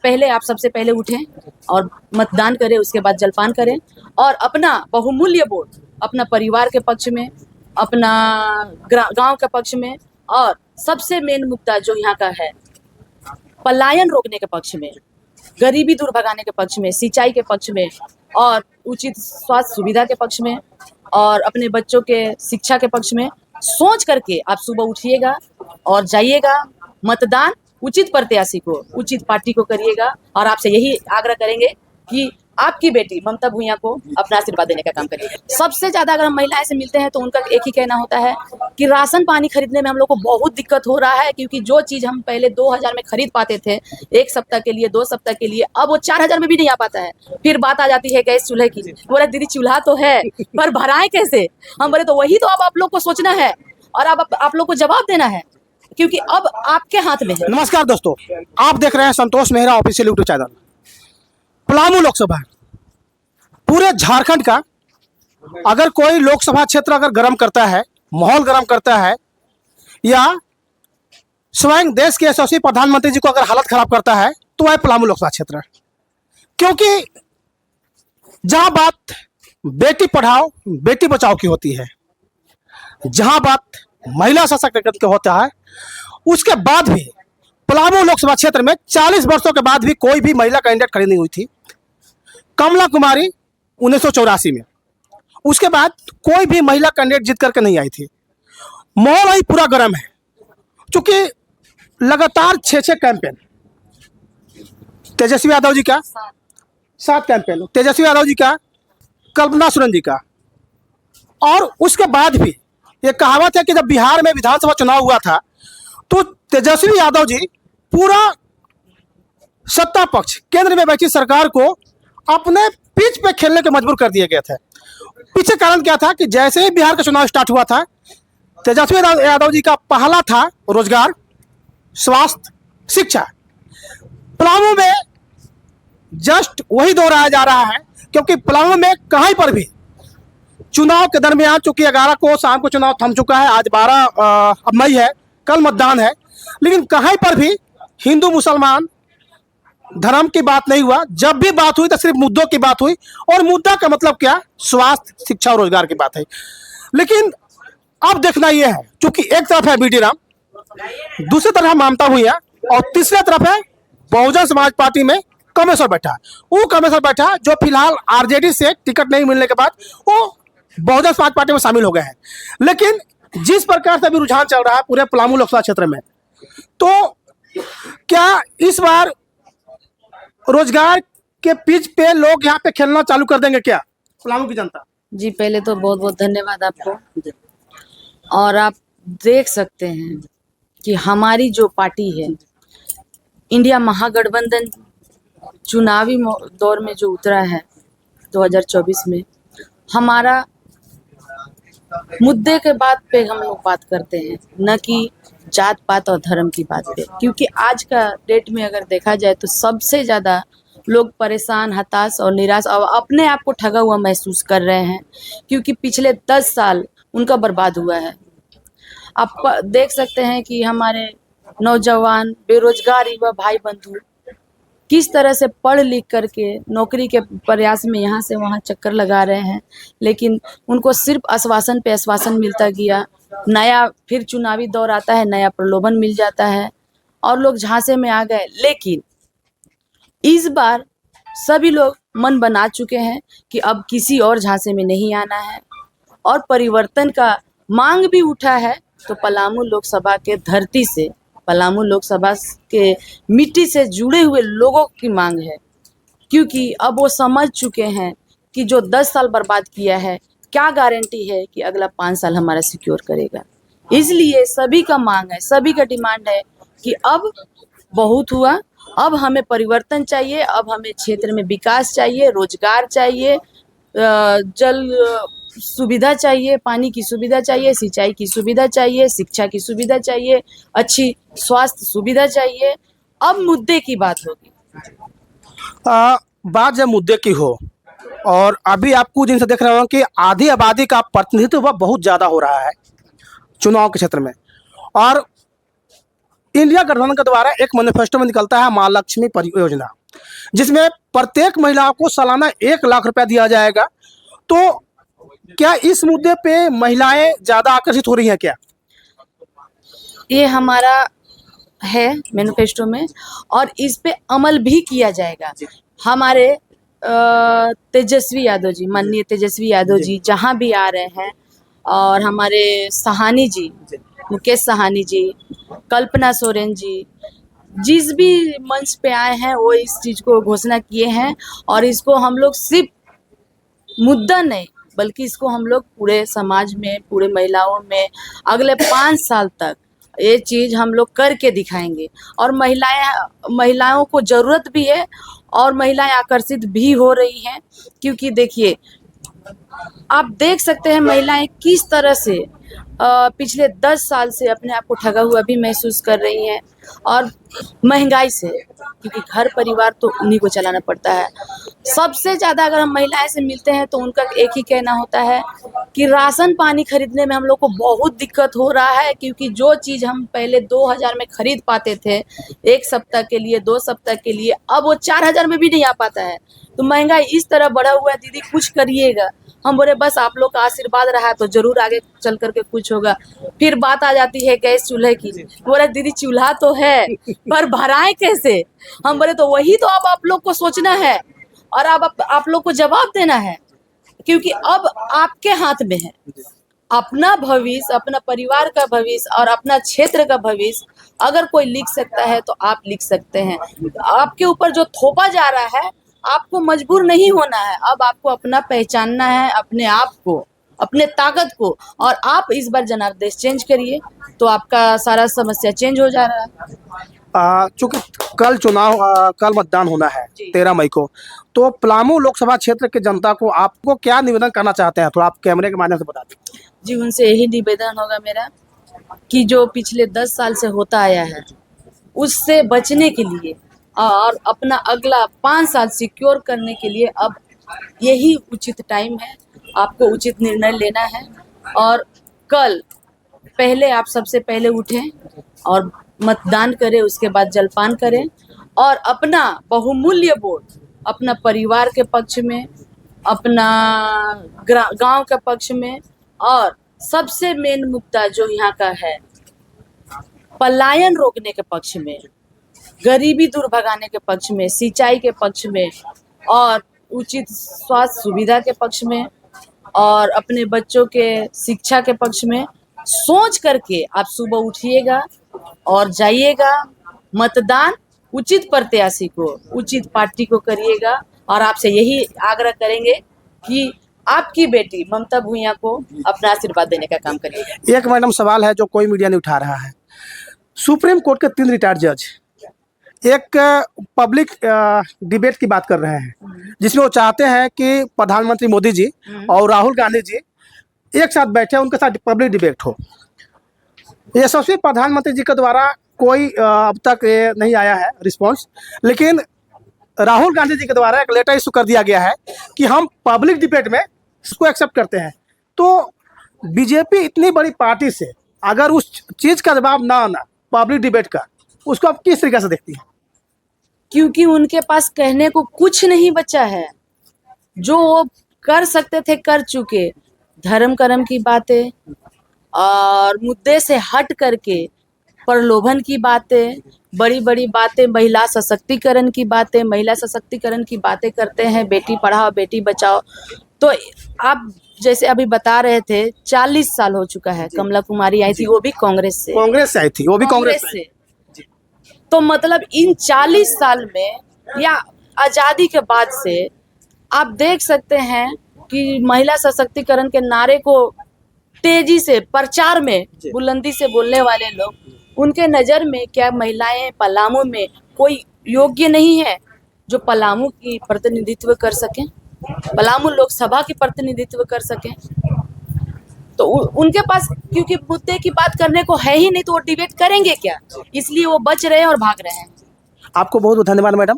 पहले आप सबसे पहले उठें और मतदान करें, उसके बाद जलपान करें और अपना बहुमूल्य वोट अपना परिवार के पक्ष में, अपना गांव के पक्ष में और सबसे मेन मुद्दा जो यहाँ का है पलायन रोकने के पक्ष में, गरीबी दूर भगाने के पक्ष में, सिंचाई के पक्ष में और उचित स्वास्थ्य सुविधा के पक्ष में और अपने बच्चों के शिक्षा के पक्ष में सोच करके आप सुबह उठिएगा और जाइएगा मतदान उचित प्रत्याशी को, उचित पार्टी को करिएगा। और आपसे यही आग्रह करेंगे कि आपकी बेटी ममता भूया को अपना आशीर्वाद देने का काम करिए। सबसे ज्यादा अगर हम महिलाएं से मिलते हैं तो उनका एक ही कहना होता है कि राशन पानी खरीदने में हम लोग को बहुत दिक्कत हो रहा है, क्योंकि जो चीज हम पहले 2000 में खरीद पाते थे 1 सप्ताह के लिए, 2 सप्ताह के लिए, अब वो 4000 में भी नहीं आ पाता है। फिर बात आ जाती है गैस चूल्हे की। बोला दीदी चूल्हा तो है पर भराए कैसे? हम बोले तो वही तो अब आप लोग को सोचना है और अब आप लोग को जवाब देना है, क्योंकि अब आपके हाथ में है। नमस्कार दोस्तों, आप देख रहे हैं Santosh Mehra official YouTube channel. Palamu Lok Sabha पूरे झारखंड का अगर कोई लोकसभा क्षेत्र अगर गर्म करता है, माहौल गर्म करता है या स्वयं देश के यशस्वी प्रधानमंत्री जी को अगर हालत खराब करता है तो वह पलामू लोकसभा क्षेत्र है। क्योंकि जहां बात बेटी पढ़ाओ बेटी बचाओ की होती है, जहां बात महिला सशक्तिकरण की होता है, उसके बाद भी पलामू लोकसभा क्षेत्र में 40 वर्षों के बाद भी कोई भी महिला कैंडिडेट खड़ी नहीं हुई थी। कमला कुमारी 1984 में, उसके बाद कोई भी महिला कैंडिडेट जीत करके नहीं आई थी। माहौल ही पूरा गर्म है, क्योंकि लगातार 6 कैंपेन, तेजस्वी यादव जी का 7 कैंपेन, तेजस्वी यादव जी का, कल्पना सोरेन जी का, और उसके बाद भी ये कहावत है कि जब बिहार में विधानसभा चुनाव हुआ था तो तेजस्वी यादव जी पूरा सत्ता पक्ष केंद्र में बैठी सरकार को अपने पिच पे खेलने के मजबूर कर दिए गए थे। पीछे कारण क्या था कि जैसे ही बिहार का चुनाव स्टार्ट हुआ था, तेजस्वी यादव जी का पहला था रोजगार, स्वास्थ्य, शिक्षा। पलामू में जस्ट वही दोहराया जा रहा है, क्योंकि पलामू में कहीं पर भी चुनाव के दरमियान, चूंकि 11 को शाम को चुनाव थम चुका है, आज 12 मई है, कल मतदान है, लेकिन कहीं पर भी हिंदू मुसलमान धर्म की बात नहीं हुआ। जब भी बात हुई तो सिर्फ मुद्दों की बात हुई, और मुद्दा का मतलब क्या? स्वास्थ्य, शिक्षा और रोजगार की बात है। लेकिन अब देखना यह है, चूंकि एक तरफ है बीडी राम, दूसरी तरफ ममता भूया और तीसरी तरफ है बहुजन समाज पार्टी में कमेश्वर बैठा। वो कमेश्वर बैठा जो फिलहाल आरजेडी से टिकट नहीं मिलने के बाद वो बहुजन समाज पार्टी में शामिल हो गए हैं। लेकिन जिस प्रकार से अभी रुझान चल रहा है पूरे पलामू लोकसभा क्षेत्र में, तो क्या इस बार रोजगार के पिच पे लोग यहाँ पे खेलना चालू कर देंगे क्या पलामू की जनता? जी पहले तो बहुत बहुत धन्यवाद आपको। और आप देख सकते हैं कि हमारी जो पार्टी है, इंडिया महागठबंधन चुनावी दौर में जो उतरा है 2024 में, हमारा मुद्दे के बात पे हम लोग बात करते हैं, न कि जात पात और धर्म की बात पे। क्योंकि आज का डेट में अगर देखा जाए तो सबसे ज़्यादा लोग परेशान, हताश और निराश और अपने आप को ठगा हुआ महसूस कर रहे हैं, क्योंकि पिछले 10 साल उनका बर्बाद हुआ है। आप देख सकते हैं कि हमारे नौजवान बेरोजगार युवा भाई बंधु किस तरह से पढ़ लिख करके नौकरी के प्रयास में यहाँ से वहाँ चक्कर लगा रहे हैं, लेकिन उनको सिर्फ आश्वासन पे आश्वासन मिलता गया। नया फिर चुनावी दौर आता है, नया प्रलोभन मिल जाता है और लोग झांसे में आ गए। लेकिन इस बार सभी लोग मन बना चुके हैं कि अब किसी और झांसे में नहीं आना है और परिवर्तन का मांग भी उठा है। तो पलामू लोकसभा के धरती से, पलामू लोकसभा के मिट्टी से जुड़े हुए लोगों की मांग है, क्योंकि अब वो समझ चुके हैं कि जो 10 साल बर्बाद किया है, क्या गारंटी है कि अगला 5 साल हमारा सिक्योर करेगा। इसलिए सभी का मांग है, सभी का डिमांड है कि अब बहुत हुआ, अब हमें परिवर्तन चाहिए, अब हमें क्षेत्र में विकास चाहिए, रोजगार चाहिए, जल सुविधा चाहिए, पानी की सुविधा चाहिए, सिंचाई की सुविधा चाहिए, शिक्षा की सुविधा चाहिए, अच्छी स्वास्थ्य सुविधा चाहिए। अब मुद्दे की बात होगी। बात जब मुद्दे की हो, और अभी आपको जिनसे देख रहे हो कि आधी आबादी का प्रतिनिधित्व वह बहुत ज़्यादा हो रहा है चुनाव के क्षेत्र में, और इंडिया गठबंधन के द्वारा एक मैनिफेस्टो में निकलता है माँ लक्ष्मी परियोजना, जिसमें प्रत्येक महिला को सालाना 1 लाख रुपया दिया जाएगा। तो क्या इस मुद्दे पे महिलाएं ज्यादा आकर्षित हो रही हैं क्या? ये हमारा है मैनिफेस्टो में और इस पे अमल भी किया जाएगा। हमारे तेजस्वी यादव जी, माननीय तेजस्वी यादव जी जहाँ भी आ रहे हैं, और हमारे सहानी जी, मुकेश सहानी जी, कल्पना सोरेन जी, जिस भी मंच पे आए हैं वो इस चीज़ को घोषणा किए हैं। और इसको हम लोग सिर्फ मुद्दा नहीं बल्कि इसको हम लोग पूरे समाज में, पूरे महिलाओं में अगले 5 साल तक ये चीज़ हम लोग करके दिखाएंगे। और महिलाओं को ज़रूरत भी है और महिलाएं आकर्षित भी हो रही हैं, क्योंकि देखिए आप देख सकते हैं महिलाएं किस तरह से पिछले 10 साल से अपने आप को ठगा हुआ भी महसूस कर रही हैं, और महंगाई से, क्योंकि घर परिवार तो उन्हीं को चलाना पड़ता है। सबसे ज़्यादा अगर हम महिलाएं से मिलते हैं तो उनका एक ही कहना होता है कि राशन पानी खरीदने में हम लोग को बहुत दिक्कत हो रहा है, क्योंकि जो चीज़ हम पहले 2000 में खरीद पाते थे 1 सप्ताह के लिए, 2 सप्ताह के लिए, अब वो 4000 में भी नहीं आ पाता है। तो महंगाई इस तरह बढ़ा हुआ है, दीदी कुछ करिएगा। हम बोले बस आप लोग का आशीर्वाद रहा तो जरूर आगे चल करके कुछ होगा। फिर बात आ जाती है गैस चूल्हे की। बोले दीदी चूल्हा तो है पर भराएं कैसे? हम बोले तो वही तो अब आप लोग को सोचना है और अब आप लोग को जवाब देना है, क्योंकि अब आपके हाथ में है अपना भविष्य, अपना परिवार का भविष्य और अपना क्षेत्र का भविष्य। अगर कोई लिख सकता है तो आप लिख सकते हैं। आपके ऊपर जो थोपा जा रहा है आपको मजबूर नहीं होना है। अब आपको अपना पहचानना है, अपने आप को, अपने ताकत को। और आप इस बार जनादेश चेंज करिए तो आपका सारा समस्या चेंज हो जा रहा है। चूंकि कल कल मतदान होना है 13 मई को, तो पलामू लोकसभा क्षेत्र के जनता को आपको क्या निवेदन करना चाहते हैं? थोड़ा आप कैमरे के माध्यम से बता दें। जी, उनसे यही निवेदन होगा मेरा कि जो पिछले 10 साल से होता आया है उससे बचने के लिए और अपना अगला 5 साल सिक्योर करने के लिए अब यही उचित टाइम है। आपको उचित निर्णय लेना है और कल पहले आप सबसे पहले उठें और मतदान करें, उसके बाद जलपान करें और अपना बहुमूल्य वोट अपना परिवार के पक्ष में, अपना गांव के पक्ष में, और सबसे मेन मुद्दा जो यहाँ का है पलायन रोकने के पक्ष में, गरीबी दूर भगाने के पक्ष में, सिंचाई के पक्ष में और उचित स्वास्थ्य सुविधा के पक्ष में और अपने बच्चों के शिक्षा के पक्ष में सोच करके आप सुबह उठिएगा और जाइएगा। मतदान उचित प्रत्याशी को, उचित पार्टी को करिएगा। और आपसे यही आग्रह करेंगे कि आपकी बेटी ममता भूया को अपना आशीर्वाद देने का काम करिएगा। एक मैडम सवाल है जो कोई मीडिया नहीं उठा रहा है। सुप्रीम कोर्ट के 3 रिटायर्ड जज एक पब्लिक डिबेट की बात कर रहे हैं, जिसमें वो चाहते हैं कि प्रधानमंत्री मोदी जी और राहुल गांधी जी एक साथ बैठे, उनके साथ पब्लिक डिबेट हो। यशस्वी प्रधानमंत्री जी के द्वारा कोई अब तक नहीं आया है रिस्पांस, लेकिन राहुल गांधी जी के द्वारा एक लेटर इशू कर दिया गया है कि हम पब्लिक डिबेट में इसको एक्सेप्ट करते हैं। तो बीजेपी इतनी बड़ी पार्टी से अगर उस चीज़ का जवाब ना आना पब्लिक डिबेट का, उसको आप किस तरीके से देखती हैं? क्योंकि उनके पास कहने को कुछ नहीं बचा है। जो वो कर सकते थे कर चुके। धर्म कर्म की बातें और मुद्दे से हट करके प्रलोभन की बातें, बड़ी बड़ी बातें, महिला सशक्तिकरण की बातें, महिला सशक्तिकरण की बातें करते हैं, बेटी पढ़ाओ बेटी बचाओ। तो आप जैसे अभी बता रहे थे 40 साल हो चुका है, कमला कुमारी आई थी, वो भी कांग्रेस से आई थी, वो भी कांग्रेस से। तो मतलब इन 40 साल में या आज़ादी के बाद से आप देख सकते हैं कि महिला सशक्तिकरण के नारे को तेजी से प्रचार में बुलंदी से बोलने वाले लोग, उनके नज़र में क्या महिलाएं पलामू में कोई योग्य नहीं है जो पलामू की प्रतिनिधित्व कर सकें, पलामू लोकसभा की प्रतिनिधित्व कर सकें? तो उनके पास क्योंकि मुद्दे की बात करने को है ही नहीं, तो वो डिबेट करेंगे क्या? इसलिए वो बच रहे हैं और भाग रहे हैं। आपको बहुत बहुत धन्यवाद मैडम।